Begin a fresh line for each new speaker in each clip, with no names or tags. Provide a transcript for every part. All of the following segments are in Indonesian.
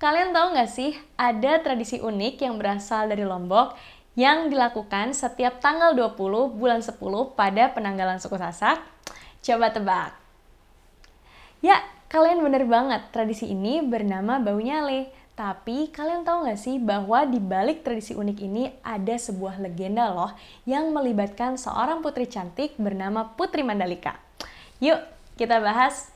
Kalian tahu nggak sih, ada tradisi unik yang berasal dari Lombok yang dilakukan setiap tanggal 20 bulan 10 pada penanggalan suku Sasak? Coba tebak. Ya, kalian bener banget, tradisi ini bernama Bau Nyale. Tapi kalian tahu nggak sih bahwa di balik tradisi unik ini ada sebuah legenda loh yang melibatkan seorang putri cantik bernama Putri Mandalika. Yuk, kita bahas.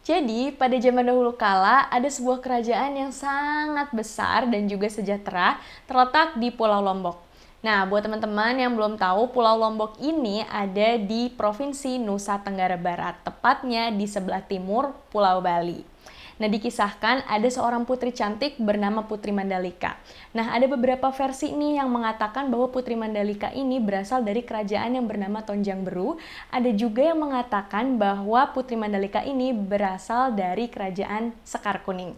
Jadi, pada zaman dahulu kala, ada sebuah kerajaan yang sangat besar dan juga sejahtera terletak di Pulau Lombok. Nah, buat teman-teman yang belum tahu, Pulau Lombok ini ada di Provinsi Nusa Tenggara Barat, tepatnya di sebelah timur Pulau Bali. Nah, dikisahkan ada seorang putri cantik bernama Putri Mandalika. Nah, ada beberapa versi nih yang mengatakan bahwa Putri Mandalika ini berasal dari kerajaan yang bernama Tonjang Beru. Ada juga yang mengatakan bahwa Putri Mandalika ini berasal dari kerajaan Sekar Kuning.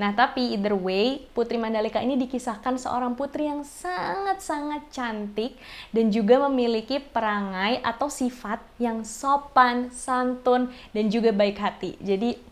Nah, tapi either way, Putri Mandalika ini dikisahkan seorang putri yang sangat-sangat cantik dan juga memiliki perangai atau sifat yang sopan, santun, dan juga baik hati. Jadi,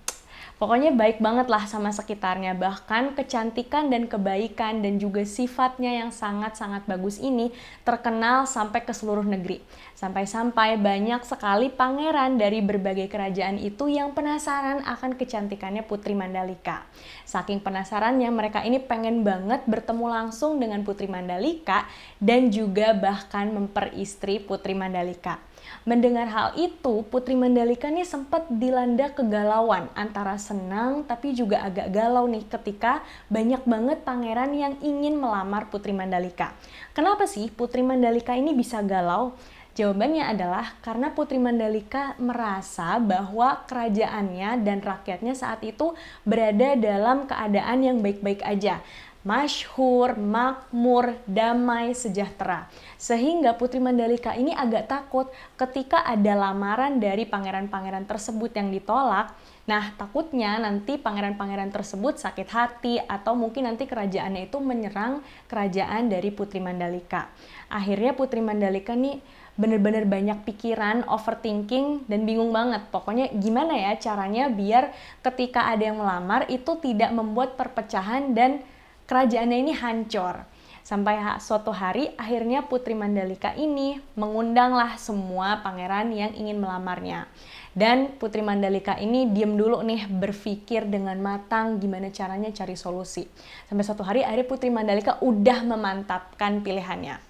pokoknya baik banget lah sama sekitarnya, bahkan kecantikan dan kebaikan dan juga sifatnya yang sangat-sangat bagus ini terkenal sampai ke seluruh negeri. Sampai-sampai banyak sekali pangeran dari berbagai kerajaan itu yang penasaran akan kecantikannya Putri Mandalika. Saking penasarannya mereka ini pengen banget bertemu langsung dengan Putri Mandalika dan juga bahkan memperistri Putri Mandalika. Mendengar hal itu, Putri Mandalika nih sempat dilanda kegalauan antara senang tapi juga agak galau nih ketika banyak banget pangeran yang ingin melamar Putri Mandalika. Kenapa sih Putri Mandalika ini bisa galau? Jawabannya adalah karena Putri Mandalika merasa bahwa kerajaannya dan rakyatnya saat itu berada dalam keadaan yang baik-baik aja. Masyhur, makmur, damai, sejahtera. Sehingga Putri Mandalika ini agak takut ketika ada lamaran dari pangeran-pangeran tersebut yang ditolak. Nah, takutnya nanti pangeran-pangeran tersebut sakit hati atau mungkin nanti kerajaannya itu menyerang kerajaan dari Putri Mandalika. Akhirnya Putri Mandalika nih bener-bener banyak pikiran, overthinking, dan bingung banget. Pokoknya gimana ya caranya biar ketika ada yang melamar itu tidak membuat perpecahan dan kerajaannya ini hancur. Sampai suatu hari akhirnya Putri Mandalika ini mengundanglah semua pangeran yang ingin melamarnya. Dan Putri Mandalika ini diem dulu nih, berpikir dengan matang gimana caranya cari solusi. Sampai suatu hari akhirnya Putri Mandalika udah memantapkan pilihannya.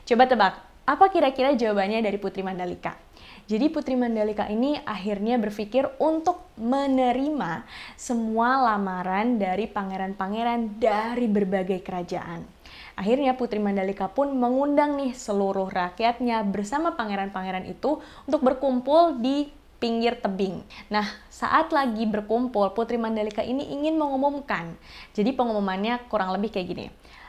Coba tebak, apa kira-kira jawabannya dari Putri Mandalika? Jadi Putri Mandalika ini akhirnya berpikir untuk menerima semua lamaran dari pangeran-pangeran dari berbagai kerajaan. Akhirnya Putri Mandalika pun mengundang nih seluruh rakyatnya bersama pangeran-pangeran itu untuk berkumpul di pinggir tebing. Nah, saat lagi berkumpul, Putri Mandalika ini ingin mengumumkan. Jadi pengumumannya kurang lebih kayak gini.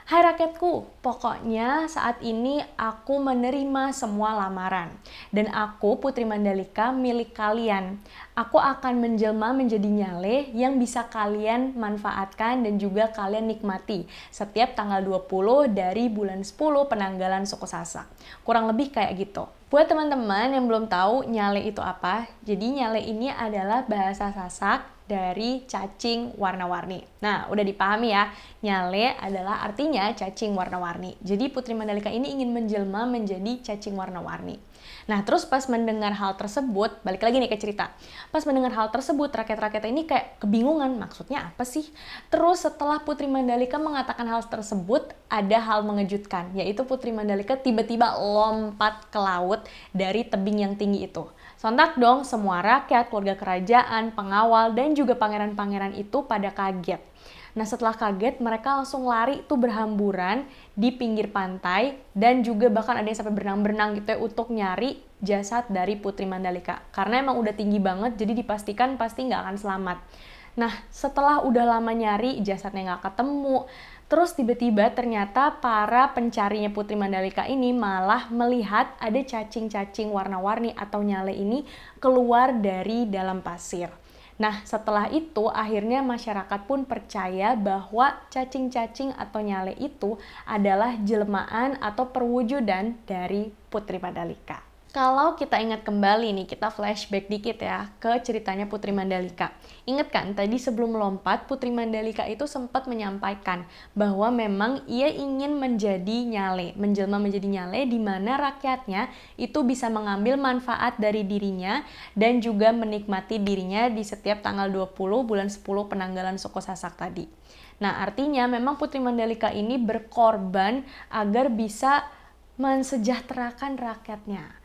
Hai rakyatku, pokoknya saat ini aku menerima semua lamaran. Dan aku, Putri Mandalika, milik kalian. Aku akan menjelma menjadi nyale yang bisa kalian manfaatkan dan juga kalian nikmati setiap tanggal 20 dari bulan 10 penanggalan suku Sasak. Kurang lebih kayak gitu. Buat teman-teman yang belum tahu nyale itu apa, jadi nyale ini adalah bahasa Sasak dari cacing warna-warni. Nah, udah dipahami ya, nyale adalah artinya cacing warna-warni. Jadi Putri Mandalika ini ingin menjelma menjadi cacing warna-warni. Nah, terus pas mendengar hal tersebut, balik lagi nih ke cerita. Pas mendengar hal tersebut, rakyat-rakyat ini kayak kebingungan, maksudnya apa sih? Terus setelah Putri Mandalika mengatakan hal tersebut, ada hal mengejutkan, yaitu Putri Mandalika tiba-tiba lompat ke laut dari tebing yang tinggi itu. Sontak dong semua rakyat, keluarga kerajaan, pengawal, dan juga pangeran-pangeran itu pada kaget. Nah, setelah kaget, mereka langsung lari tuh berhamburan di pinggir pantai dan juga bahkan ada yang sampai berenang-berenang gitu ya untuk nyari jasad dari Putri Mandalika. Karena emang udah tinggi banget, jadi dipastikan pasti nggak akan selamat. Nah, setelah udah lama nyari, jasadnya nggak ketemu. Terus tiba-tiba ternyata para pencarinya Putri Mandalika ini malah melihat ada cacing-cacing warna-warni atau nyale ini keluar dari dalam pasir. Nah, setelah itu akhirnya masyarakat pun percaya bahwa cacing-cacing atau nyale itu adalah jelmaan atau perwujudan dari Putri Mandalika. Kalau kita ingat kembali nih, kita flashback dikit ya ke ceritanya Putri Mandalika. Ingat kan tadi sebelum melompat, Putri Mandalika itu sempat menyampaikan bahwa memang ia ingin menjadi nyale, menjelma menjadi nyale di mana rakyatnya itu bisa mengambil manfaat dari dirinya dan juga menikmati dirinya di setiap tanggal 20 bulan 10 penanggalan suku Sasak tadi. Nah, artinya memang Putri Mandalika ini berkorban agar bisa mensejahterakan rakyatnya.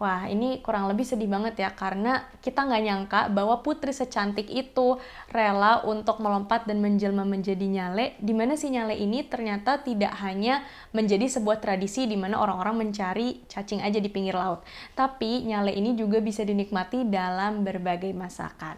Wah, ini kurang lebih sedih banget ya, karena kita nggak nyangka bahwa putri secantik itu rela untuk melompat dan menjelma menjadi nyale, di mana si nyale ini ternyata tidak hanya menjadi sebuah tradisi di mana orang-orang mencari cacing aja di pinggir laut, tapi nyale ini juga bisa dinikmati dalam berbagai masakan.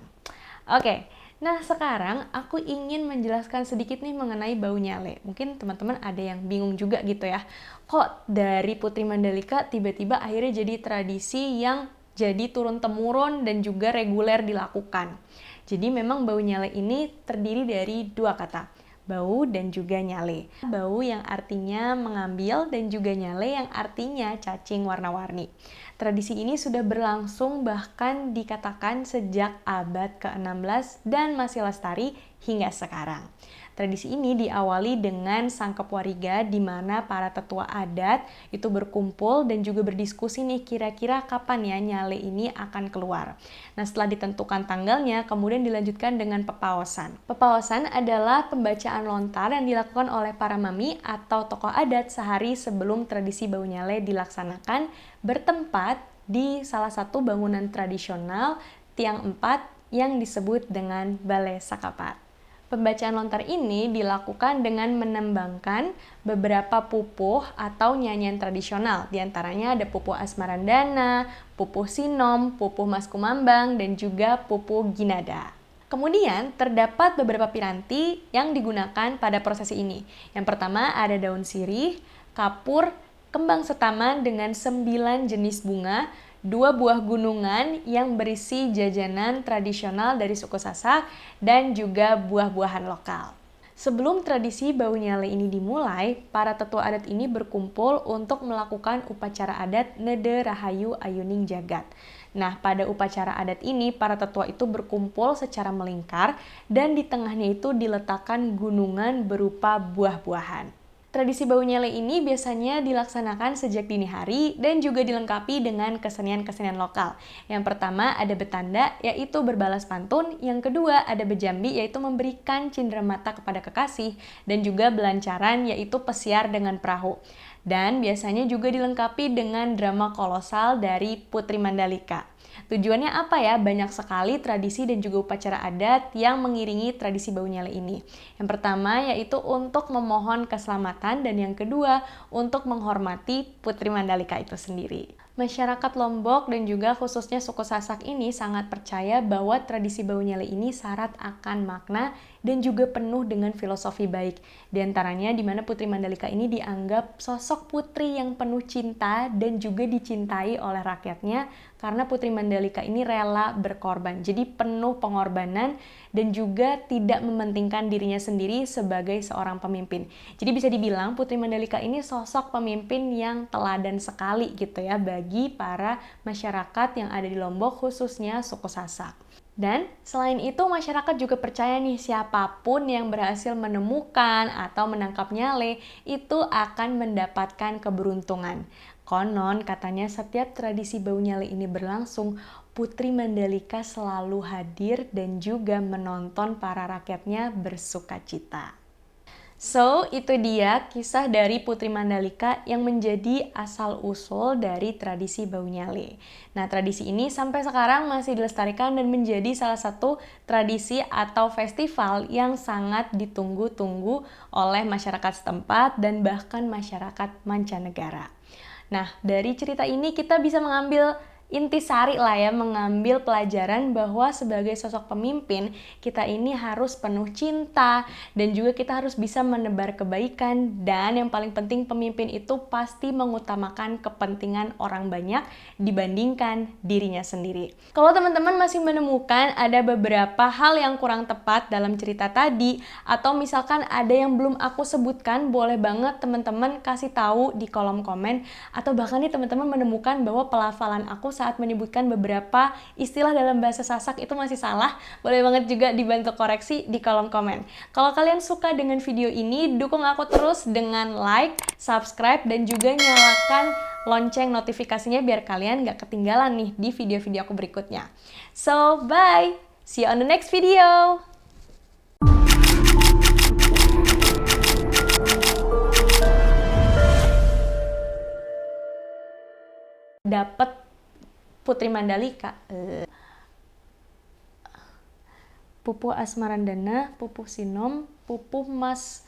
Oke, nah sekarang aku ingin menjelaskan sedikit nih mengenai bau nyale. Mungkin teman-teman ada yang bingung juga gitu ya. Kok dari Putri Mandalika tiba-tiba akhirnya jadi tradisi yang jadi turun-temurun dan juga reguler dilakukan. Jadi memang bau nyale ini terdiri dari dua kata, bau dan juga nyale. Bau yang artinya mengambil dan juga nyale yang artinya cacing warna-warni. Tradisi ini sudah berlangsung bahkan dikatakan sejak abad ke-16 dan masih lestari hingga sekarang. Tradisi ini diawali dengan sangkep wariga di mana para tetua adat itu berkumpul dan juga berdiskusi nih kira-kira kapan ya nyale ini akan keluar. Nah, setelah ditentukan tanggalnya, kemudian dilanjutkan dengan pepaosan. Pepaosan adalah pembacaan lontar yang dilakukan oleh para mami atau tokoh adat sehari sebelum tradisi bau nyale dilaksanakan, bertempat di salah satu bangunan tradisional tiang 4 yang disebut dengan Balai Sakapat. Pembacaan lontar ini dilakukan dengan menembangkan beberapa pupuh atau nyanyian tradisional. Di antaranya ada pupuh Asmarandana, pupuh Sinom, pupuh Mas Kumambang, dan juga pupuh Ginada. Kemudian terdapat beberapa piranti yang digunakan pada prosesi ini. Yang pertama ada daun sirih, kapur, kembang setaman dengan 9 jenis bunga, 2 buah gunungan yang berisi jajanan tradisional dari suku Sasak, dan juga buah-buahan lokal. Sebelum tradisi bau nyale ini dimulai, para tetua adat ini berkumpul untuk melakukan upacara adat Nede Rahayu Ayuning Jagat. Nah, pada upacara adat ini, para tetua itu berkumpul secara melingkar dan di tengahnya itu diletakkan gunungan berupa buah-buahan. Tradisi bau nyale ini biasanya dilaksanakan sejak dini hari dan juga dilengkapi dengan kesenian-kesenian lokal. Yang pertama ada betanda, yaitu berbalas pantun. Yang kedua ada bejambi, yaitu memberikan cindera mata kepada kekasih. Dan juga belancaran, yaitu pesiar dengan perahu. Dan biasanya juga dilengkapi dengan drama kolosal dari Putri Mandalika. Tujuannya apa ya? Banyak sekali tradisi dan juga upacara adat yang mengiringi tradisi bau nyale ini. Yang pertama yaitu untuk memohon keselamatan dan yang kedua untuk menghormati Putri Mandalika itu sendiri. Masyarakat Lombok dan juga khususnya suku Sasak ini sangat percaya bahwa tradisi bau nyale ini syarat akan makna dan juga penuh dengan filosofi baik. Di antaranya di mana Putri Mandalika ini dianggap sosok putri yang penuh cinta dan juga dicintai oleh rakyatnya karena Putri Mandalika ini rela berkorban. Jadi penuh pengorbanan dan juga tidak mementingkan dirinya sendiri sebagai seorang pemimpin. Jadi bisa dibilang Putri Mandalika ini sosok pemimpin yang teladan sekali gitu ya bagi para masyarakat yang ada di Lombok khususnya suku Sasak. Dan selain itu masyarakat juga percaya nih siapapun yang berhasil menemukan atau menangkap nyale itu akan mendapatkan keberuntungan. Konon katanya setiap tradisi bau nyale ini berlangsung, Putri Mandalika selalu hadir dan juga menonton para rakyatnya bersuka cita. So, itu dia kisah dari Putri Mandalika yang menjadi asal-usul dari tradisi bau nyale. Nah, tradisi ini sampai sekarang masih dilestarikan dan menjadi salah satu tradisi atau festival yang sangat ditunggu-tunggu oleh masyarakat setempat dan bahkan masyarakat mancanegara. Nah, dari cerita ini kita bisa mengambil intisari lah ya, mengambil pelajaran bahwa sebagai sosok pemimpin kita ini harus penuh cinta dan juga kita harus bisa menebar kebaikan, dan yang paling penting pemimpin itu pasti mengutamakan kepentingan orang banyak dibandingkan dirinya sendiri. Kalau teman-teman masih menemukan ada beberapa hal yang kurang tepat dalam cerita tadi, atau misalkan ada yang belum aku sebutkan, boleh banget teman-teman kasih tahu di kolom komen, atau bahkan nih teman-teman menemukan bahwa pelafalan aku saat menyebutkan beberapa istilah dalam bahasa Sasak itu masih salah, boleh banget juga dibantu koreksi di kolom komen. Kalau kalian suka dengan video ini, dukung aku terus dengan like, subscribe, dan juga nyalakan lonceng notifikasinya biar kalian gak ketinggalan nih di video-video aku berikutnya. So, bye! See you on the next video! Dapat Putri Mandalika. Pupuh Asmarandana, Pupuh Sinom, Pupuh Mas